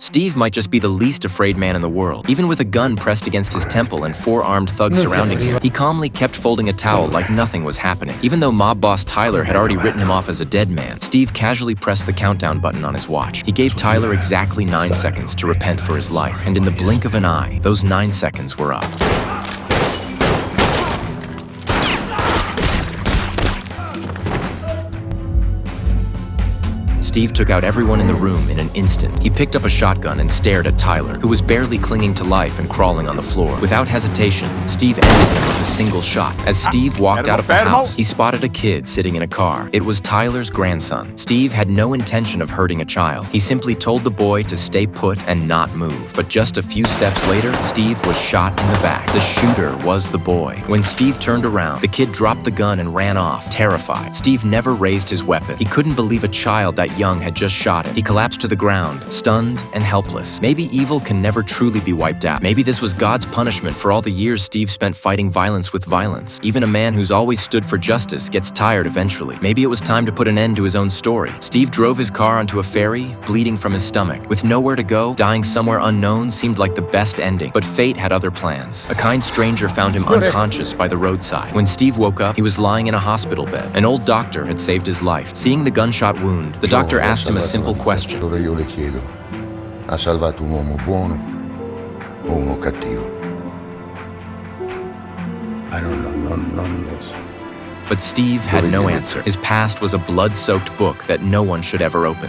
Steve might just be the least afraid man in the world. Even with a gun pressed against his temple and 4 armed thugs surrounding him, he calmly kept folding a towel like nothing was happening. Even though mob boss Tyler had already written him off as a dead man, Steve casually pressed the countdown button on his watch. He gave Tyler exactly 9 seconds to repent for his life, and in the blink of an eye, those 9 seconds were up. Steve took out everyone in the room in an instant. He picked up a shotgun and stared at Tyler, who was barely clinging to life and crawling on the floor. Without hesitation, Steve ended him with a single shot. As Steve walked out of the house, he spotted a kid sitting in a car. It was Tyler's grandson. Steve had no intention of hurting a child. He simply told the boy to stay put and not move. But just a few steps later, Steve was shot in the back. The shooter was the boy. When Steve turned around, the kid dropped the gun and ran off, terrified. Steve never raised his weapon. He couldn't believe a child that young had just shot him. He collapsed to the ground, stunned and helpless. Maybe evil can never truly be wiped out. Maybe this was God's punishment for all the years Steve spent fighting violence with violence. Even a man who's always stood for justice gets tired eventually. Maybe it was time to put an end to his own story. Steve drove his car onto a ferry, bleeding from his stomach. With nowhere to go, dying somewhere unknown seemed like the best ending. But fate had other plans. A kind stranger found him unconscious by the roadside. When Steve woke up, he was lying in a hospital bed. An old doctor had saved his life. Seeing the gunshot wound, the doctor asked him a simple question. Allora io le chiedo, ha salvato un uomo buono o uno cattivo? I don't know, non lo so. But Steve had no answer. His past was a blood-soaked book that no one should ever open.